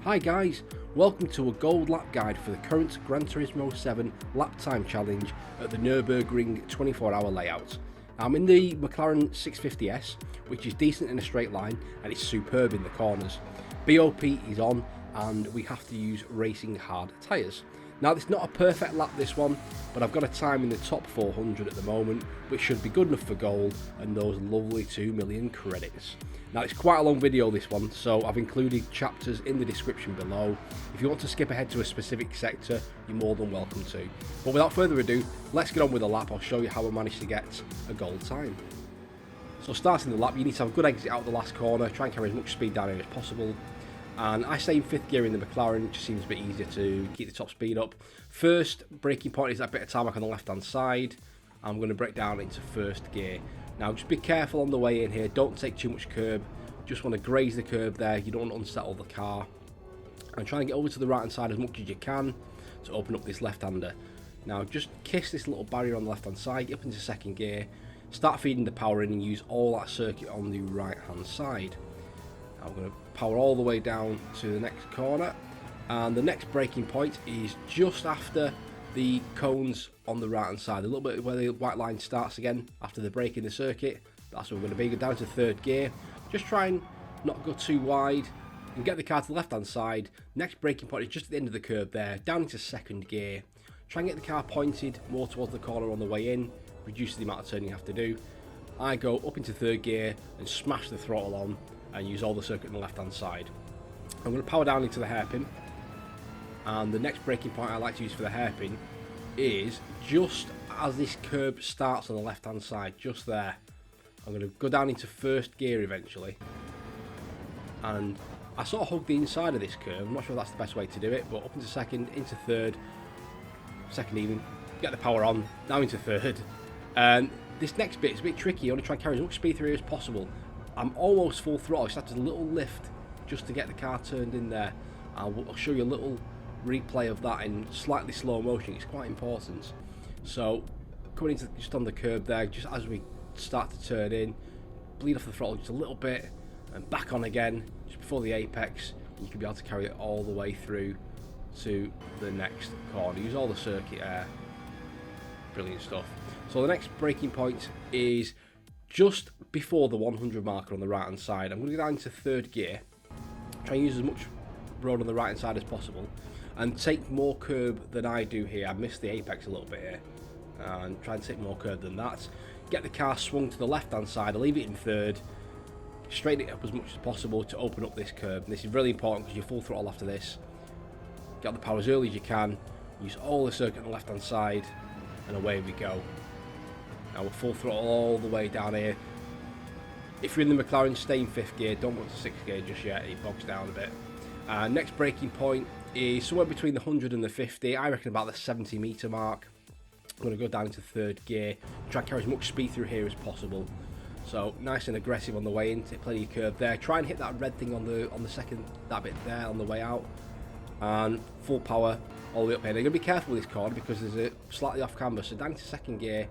Hi guys, welcome to a gold lap guide for the current Gran Turismo 7 lap time challenge at the Nürburgring 24-hour layout. I'm in the McLaren 650S, which is decent in a straight line and it's superb in the corners. BOP is on and we have to use racing hard tyres. Now it's not a perfect lap this one, but I've got a time in the top 400 at the moment, which should be good enough for gold and those lovely 2 million credits. Now it's quite a long video this one, so I've included chapters in the description below. If you want to skip ahead to a specific sector, you're more than welcome to. But without further ado, let's get on with the lap. I'll show you how I managed to get a gold time. So starting the lap, you need to have a good exit out the last corner, try and carry as much speed down here as possible. And I stay in 5th gear in the McLaren, which seems a bit easier to keep the top speed up. First braking point is that bit of tarmac on the left hand side. I'm going to brake down into 1st gear. Now just be careful on the way in here, don't take too much curb. Just want to graze the curb there, you don't want to unsettle the car. And try and get over to the right hand side as much as you can to open up this left hander. Now just kiss this little barrier on the left hand side, get up into 2nd gear. Start feeding the power in and use all that circuit on the right hand side. I'm going to power all the way down to the next corner, and the next braking point is just after the cones on the right hand side, a little bit where the white line starts again after the break in the circuit. That's where we're going to be. Go down to 3rd gear, just try and not go too wide and get the car to the left hand side. Next braking point is just at the end of the curb there, down into 2nd gear. Try and get the car pointed more towards the corner on the way in, reduce the amount of turning you have to do. I go up into 3rd gear and smash the throttle on and use all the circuit on the left hand side. I'm going to power down into the hairpin, and the next braking point I like to use for the hairpin is just as this curb starts on the left hand side, just there. I'm going to go down into 1st gear eventually, and I sort of hug the inside of this curve. I'm not sure if that's the best way to do it, but up into 2nd, into 3rd, 2nd even, get the power on, now into 3rd. And this next bit is a bit tricky. I want to try and carry as much speed through here as possible. I'm almost full throttle, just have a little lift just to get the car turned in there. I'll show you a little replay of that in slightly slow motion. It's quite important. So coming into just on the curb there, just as we start to turn in, bleed off the throttle just a little bit and back on again just before the apex. You can be able to carry it all the way through to the next corner. Use all the circuit air. Brilliant stuff. So the next braking point is just before the 100 marker on the right hand side. I'm going to go down into 3rd gear, try and use as much road on the right hand side as possible and take more curb than I do here. I missed the apex a little bit here and try and take more curb than that. Get the car swung to the left hand side, I'll leave it in 3rd, straighten it up as much as possible to open up this curb. And this is really important because you're full throttle after this. Get the power as early as you can, use all the circuit on the left hand side, and away we go. Now we're full throttle all the way down here. If you're in the McLaren, stay in 5th gear, don't go to 6th gear just yet, it bogs down a bit. Next braking point is somewhere between the 100 and the 50, I reckon about the 70 metre mark. I'm going to go down into 3rd gear, try and carry as much speed through here as possible. So nice and aggressive on the way in, take plenty of curve there. Try and hit that red thing on the second, that bit there on the way out. And full power all the way up here. Now, you're going to be careful with this corner because there's a slightly off camber, so down into 2nd gear.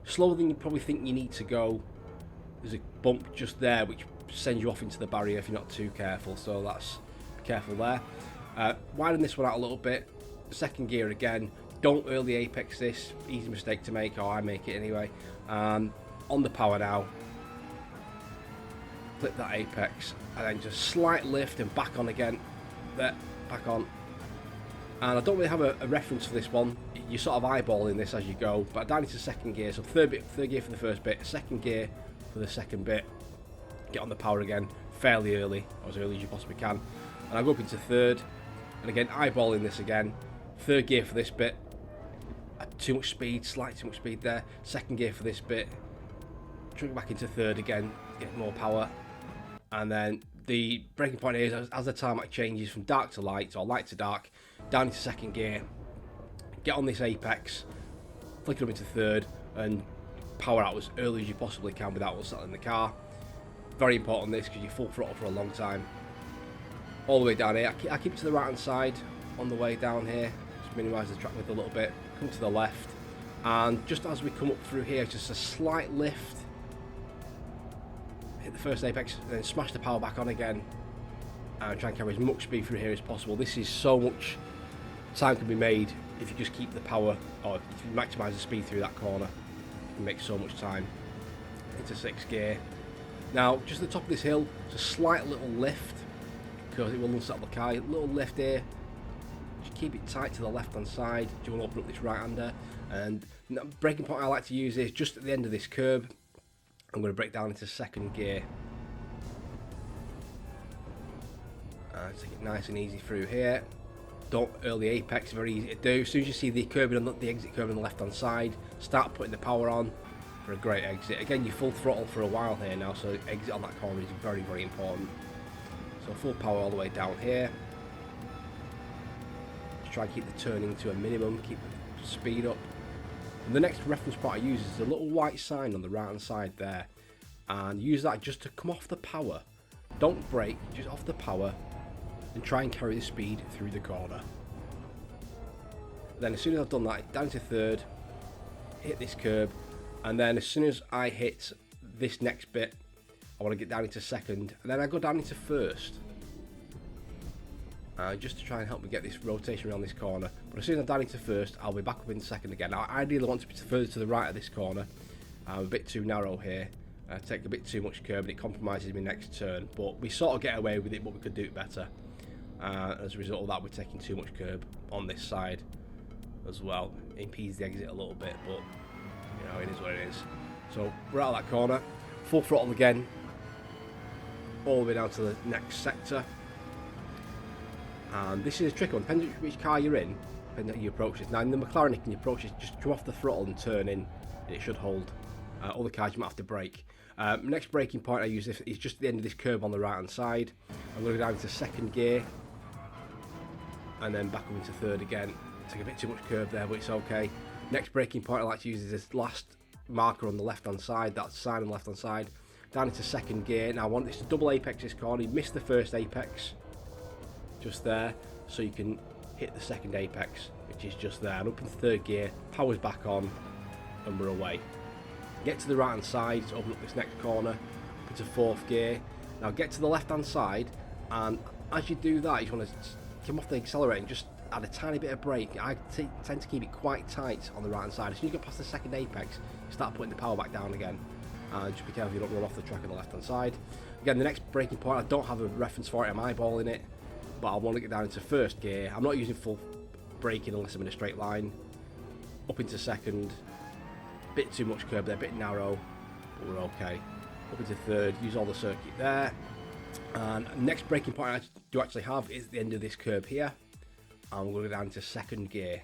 Slower than you probably think you need to go. There's a bump just there which sends you off into the barrier if you're not too careful, so that's careful there. Widen this one out a little bit. 2nd gear again. Don't early apex this, easy mistake to make, or I make it anyway. On the power now. Flip that apex and then just slight lift and back on again. There, back on. And I don't really have a reference for this one. You're sort of eyeballing this as you go, but down into 2nd gear, so 3rd gear for the first bit, 2nd gear for the second bit. Get on the power again, fairly early, or as early as you possibly can. And I go up into 3rd, and again eyeballing this again. 3rd gear for this bit, too much speed, slightly too much speed there. 2nd gear for this bit, trying back into 3rd again, get more power. And then the braking point is as the tarmac changes from dark to light, or light to dark, down into 2nd gear. Get on this apex, flick it up into 3rd, and power out as early as you possibly can without unsettling the car. Very important this because you're full throttle for a long time. All the way down here, I keep it to the right hand side on the way down here, just minimise the track width a little bit, come to the left, and just as we come up through here, just a slight lift, hit the first apex, then smash the power back on again, and try and carry as much speed through here as possible. This is so much time can be made if you just keep the power, or if you maximise the speed through that corner. You can make so much time. Into 6th gear. Now, just at the top of this hill, it's a slight little lift because it will unsettle the car. A little lift here. Just keep it tight to the left-hand side. Do you want to open up this right-hander? And the braking point I like to use is just at the end of this curb. I'm going to break down into 2nd gear. Take it nice and easy through here. Don't early apex, very easy to do. As soon as you see the curbing on the exit curb on the left hand side, start putting the power on for a great exit. Again, you full throttle for a while here now, so exit on that corner is very, very important. So full power all the way down here. Just try and keep the turning to a minimum, keep the speed up. And the next reference point I use is a little white sign on the right hand side there, and use that just to come off the power. Don't brake, just off the power, and try and carry the speed through the corner. Then as soon as I've done that, down to 3rd, hit this curb, and then as soon as I hit this next bit, I want to get down into 2nd, and then I go down into 1st. Just to try and help me get this rotation around this corner. But as soon as I'm down into 1st, I'll be back up in 2nd again. Now, I ideally want to be further to the right of this corner. I'm a bit too narrow here. Take a bit too much curb and it compromises my next turn. But we sort of get away with it, but we could do it better. As a result of that, we're taking too much curb on this side as well. It impedes the exit a little bit, but you know, it is what it is. So we're out of that corner. Full throttle again. All the way down to the next sector. And this is a tricky one, depending on which car you're in, depending on your approach is. Now in the McLaren, you can approach it, just come off the throttle and turn in, and it should hold. Other cars you might have to brake. Next braking point I use is just at the end of this curb on the right hand side. I'm going to go down into 2nd gear, and then back up into 3rd again. Take a bit too much curb there, but it's okay. Next braking point I like to use is this last marker on the left hand side, that sign on the left hand side. Down into 2nd gear. Now I want this to double apex this corner. You missed the 1st apex, just there, so you can hit the 2nd apex, which is just there. And up into 3rd gear, power's back on, and we're away. Get to the right hand side to open up this next corner, up into 4th gear. Now get to the left hand side, and as you do that, you want to come off the accelerator and just add a tiny bit of brake. I tend to keep it quite tight on the right hand side. As soon as you get past the 2nd apex, you start putting the power back down again. Just be careful you don't run off the track on the left hand side. Again, the next braking point, I don't have a reference for it, I'm eyeballing it, but I want to get down into 1st gear. I'm not using full braking unless I'm in a straight line. Up into 2nd. Bit too much curb there, bit narrow, but we're okay. Up into 3rd, use all the circuit there. And next braking point I do actually have is the end of this curb here. And we're going to go down into 2nd gear.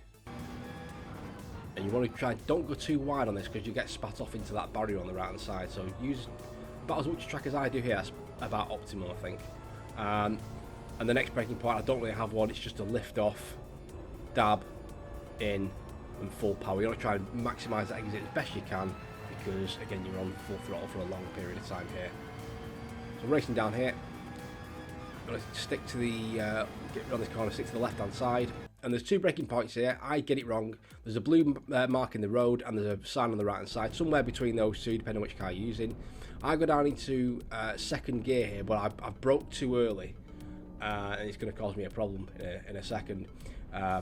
And you want to try, don't go too wide on this because you get spat off into that barrier on the right hand side. So use about as much track as I do here, that's about optimal I think. And the next braking point, I don't really have one, it's just a lift off, dab, in, and full power. You want to try and maximise that exit as best you can because again you're on full throttle for a long period of time here. So racing down here, I'm going to stick to the get around this corner, stick to the left hand side, and there's 2 braking points here. I get it wrong. There's a blue mark in the road and there's a sign on the right hand side, somewhere between those 2 depending on which car you're using. I go down into 2nd gear here, but I broke too early and it's going to cause me a problem in a second.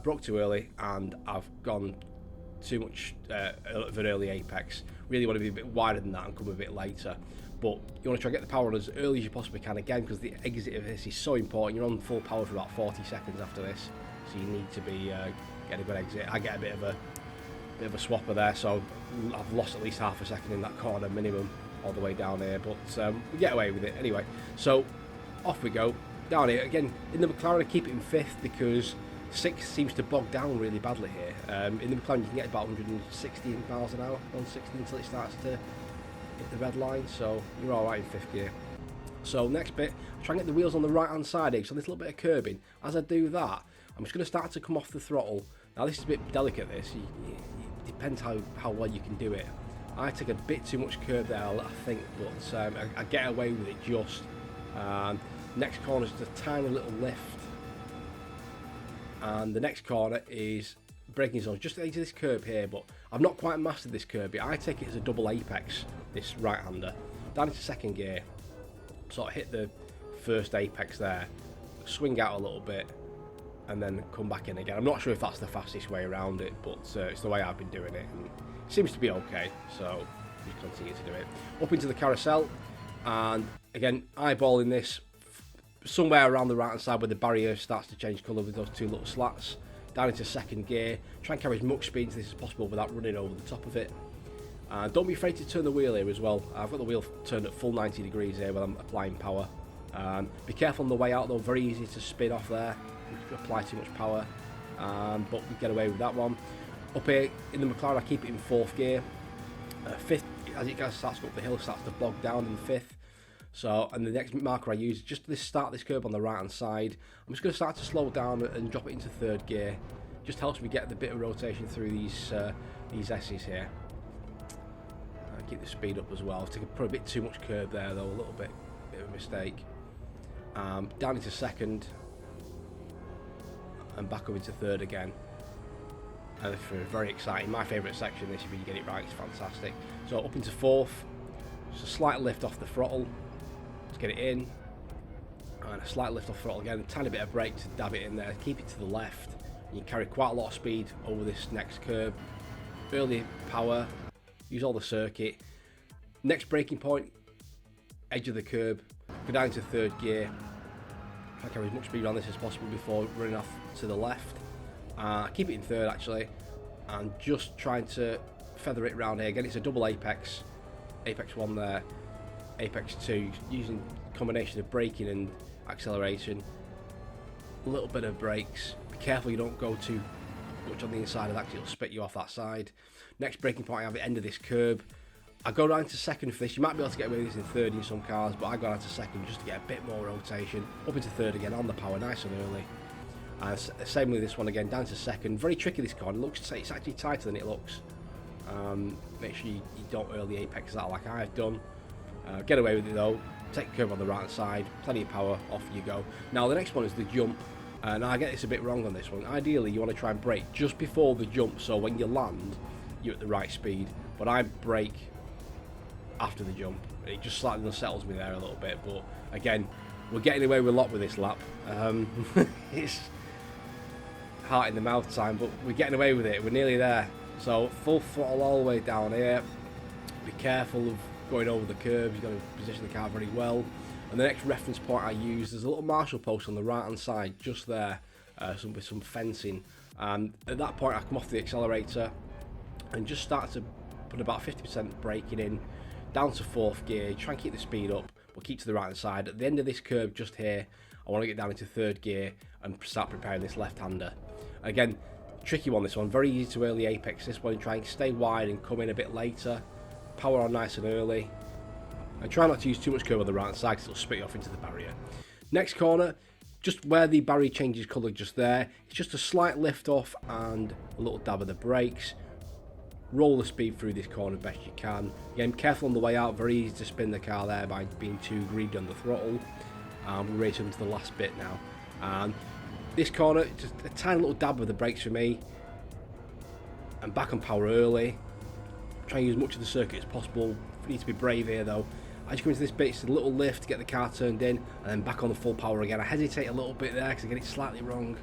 Broke too early and I've gone too much of an early apex. Really want to be a bit wider than that and come a bit later. But you want to try and get the power on as early as you possibly can, again because the exit of this is so important. You're on full power for about 40 seconds after this, so you need to be getting a good exit. I get a bit of a swapper there, so I've lost at least half a second in that corner minimum all the way down here, but we get away with it anyway. So off we go down here again. In the McLaren I keep it in 5th because 6th seems to bog down really badly here. In the McLaren you can get about 160 miles an hour on 60 until it starts to hit the red line, so you're alright in 5th gear. So next bit, try and get the wheels on the right hand side here, so a little bit of curbing. As I do that, I'm just going to start to come off the throttle. Now this is a bit delicate, this, it depends how well you can do it. I take a bit too much curb there I think, but I get away with it just. Next corner is just a tiny little lift. And the next corner is braking zone, just into this curb here, but I've not quite mastered this curb yet. I take it as a double apex, this right-hander. Down into 2nd gear, sort of hit the 1st apex there, swing out a little bit, and then come back in again. I'm not sure if that's the fastest way around it, but it's the way I've been doing it, and it seems to be okay, so just continue to do it. Up into the carousel, and again, eyeballing this somewhere around the right hand side where the barrier starts to change colour with those two little slats. Down into second gear, try and carry as much speed into this as possible without running over the top of it. Don't be afraid to turn the wheel here as well. I've got the wheel turned at full 90 degrees here when I'm applying power. Be careful on the way out though, very easy to spin off there if you apply too much power, but we get away with that one. Up here in the McLaren I keep it in fourth gear. Fifth, as it starts to go up the hill, starts to bog down in fifth. So, and the next marker I use, just to start this curve on the right hand side, I'm just going to start to slow down and drop it into third gear. Just helps me get the bit of rotation through these S's here. Keep the speed up as well. Put a bit too much curve there though, a little bit of a mistake. Down into second, and back up into third again. And it's very exciting. My favourite section, this, if you get it right, it's fantastic. So up into fourth, just a slight lift off the throttle to get it in, and a slight lift off throttle again, a tiny bit of brake to dab it in there, keep it to the left. You can carry quite a lot of speed over this next curb. Early power, use all the circuit. Next braking point, edge of the curb, go down to third gear. Try to carry as much speed on this as possible before running off to the left. Keep it in third actually, and just trying to feather it around here. Again, it's a double apex. Apex 1 there, Apex 2, using a combination of braking and acceleration. A little bit of brakes. Be careful you don't go too much on the inside of that because it'll spit you off that side. Next braking point I have at the end of this curb. I go down to second for this. You might be able to get away with this in third in some cars, but I go down to second just to get a bit more rotation. Up into third again on the power, nice and early. Same with this one again, down to second. Very tricky this corner. It's actually tighter than it looks. Make sure you don't early the apex that like I've done. Get away with it though. Take the curve on the right hand side, plenty of power, off you go. Now the next one is the jump. Now I get this a bit wrong on this one. Ideally you want to try and brake just before the jump, so when you land you're at the right speed, but I brake after the jump. It just slightly unsettles me there a little bit, but again, we're getting away with a lot with this lap. It's heart in the mouth time, but we're getting away with it. We're nearly there. So full throttle all the way down here. Be careful of going over the curbs. You've got to position the car very well. And the next reference point I use, there's a little marshal post on the right hand side, just there, with some fencing. At that point I come off the accelerator and just start to put about 50% braking in, down to fourth gear, try and keep the speed up, but keep to the right hand side. At the end of this curve just here, I want to get down into third gear and start preparing this left-hander. Again, tricky one this one, very easy to early apex this one, try and stay wide and come in a bit later. Power on nice and early. And try not to use too much curve on the right hand side because it'll spit you off into the barrier. Next corner, just where the barrier changes colour just there, it's just a slight lift off and a little dab of the brakes. Roll the speed through this corner best you can. Again, careful on the way out, very easy to spin the car there by being too greedy on the throttle. We're racing to the last bit now. And this corner, just a tiny little dab of the brakes for me. And back on power early. Try and use as much of the circuit as possible. You need to be brave here though. As you come into this bit, it's a little lift to get the car turned in, and then back on the full power again. I hesitate a little bit there because I get it slightly wrong,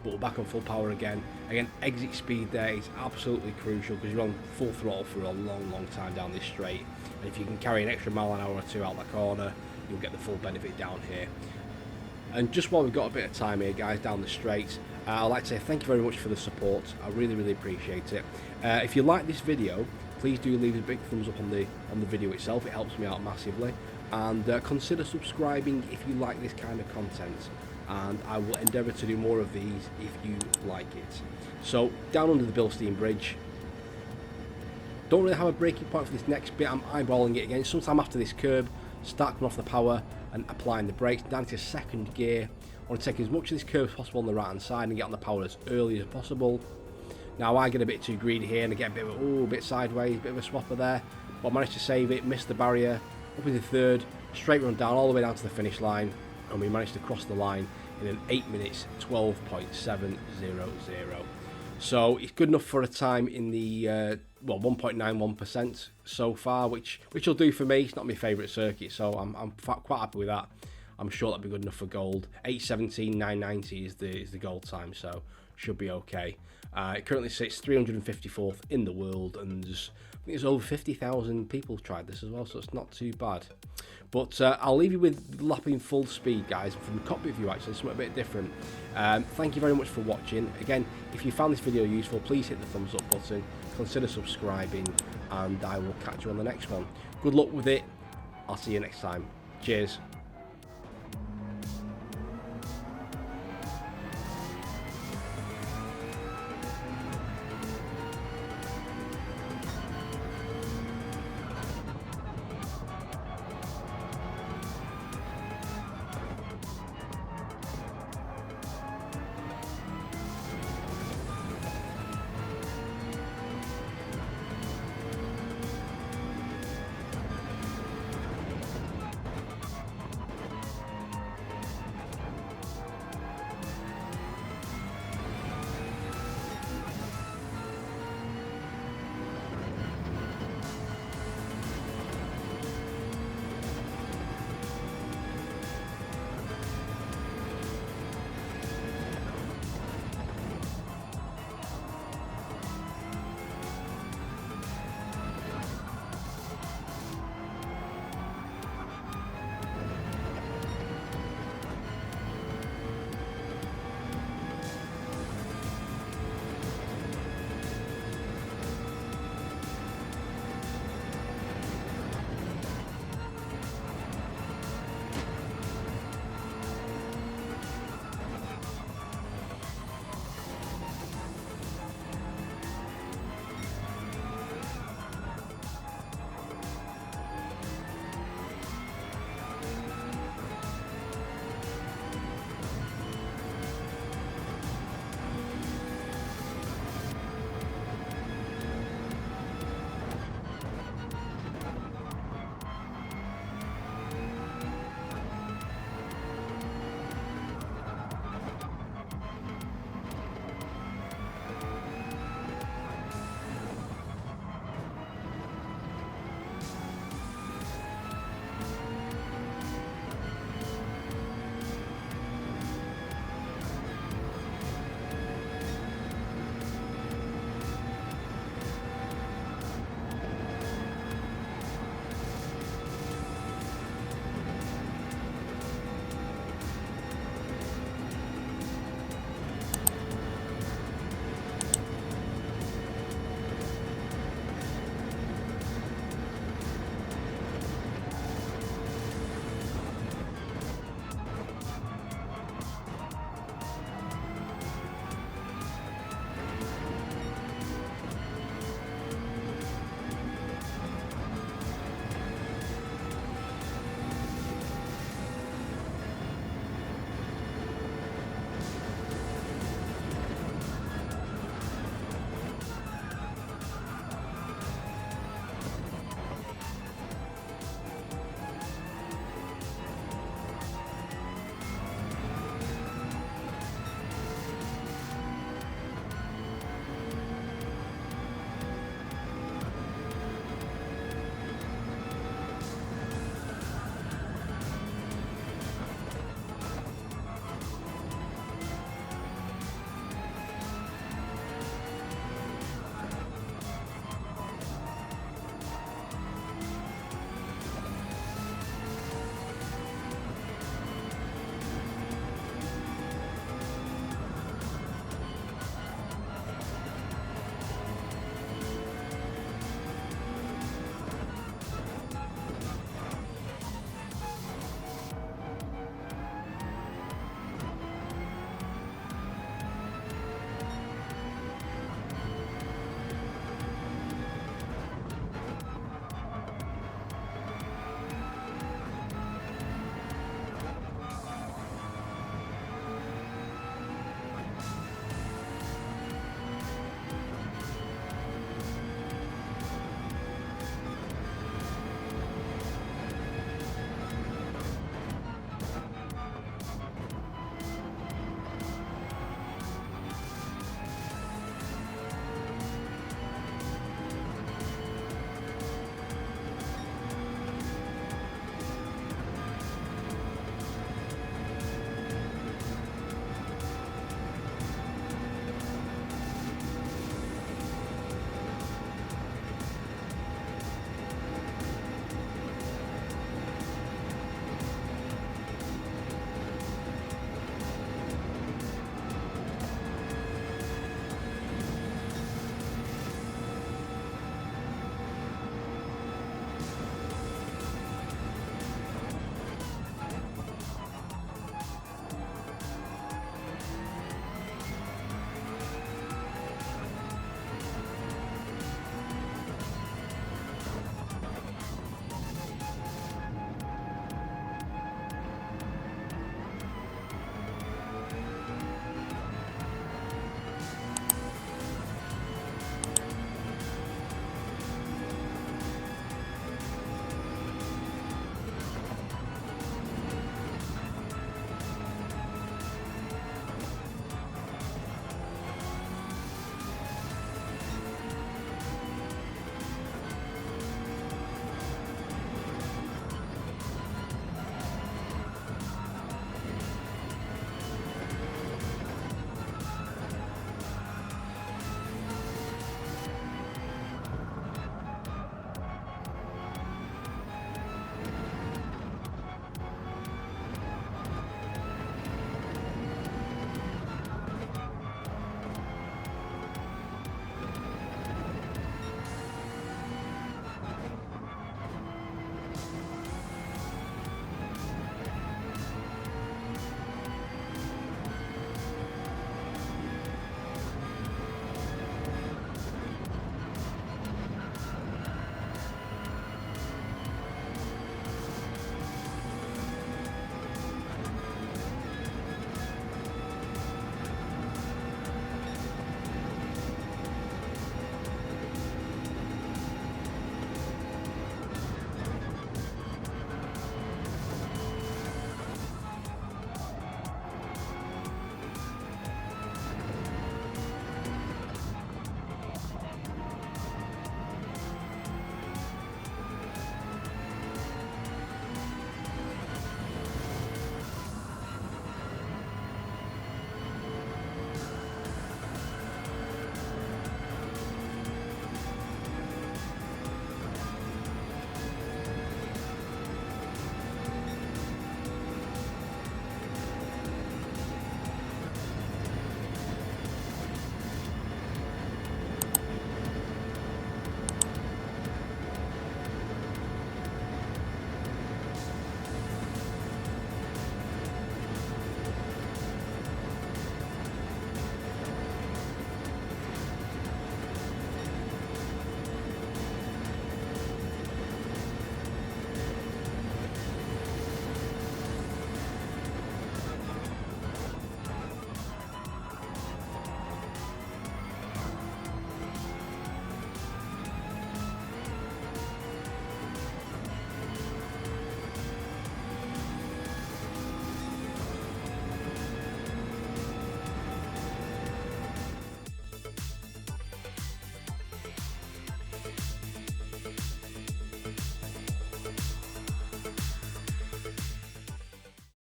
but we're back on full power again. Again, exit speed there is absolutely crucial because you're on full throttle for a long time down this straight. And if you can carry an extra mile an hour or two out that corner, you'll get the full benefit down here. And just while we've got a bit of time here, guys, down the straight, I'd like to say thank you very much for the support. I really appreciate it. If you like this video, please do leave a big thumbs up on the video itself. It helps me out massively. And consider subscribing if you like this kind of content. And I will endeavour to do more of these if you like it. So down under the Bilstein Bridge. Don't really have a braking point for this next bit. I'm eyeballing it again. Sometime after this curb, start coming off the power and applying the brakes. Down to second gear. I want to take as much of this curve as possible on the right hand side and get on the power as early as possible. Now I get a bit too greedy here and I get a bit of a bit sideways, a bit of a swapper there, but I managed to save it, missed the barrier, up into third, straight run down all the way down to the finish line, and we managed to cross the line in an 8 minutes 12.700. So it's good enough for a time in the 1.91% so far, which will do for me. It's not my favourite circuit, so I'm quite happy with that. I'm sure that'd be good enough for gold. 8:17.990 is the gold time, so should be okay. It currently sits 354th in the world, and I think there's over 50,000 people tried this as well, so it's not too bad. But I'll leave you with lapping full speed, guys, from the cockpit view. Actually, something a bit different. Thank you very much for watching. Again, if you found this video useful, please hit the thumbs up button, consider subscribing, and I will catch you on the next one. Good luck with it. I'll see you next time. Cheers.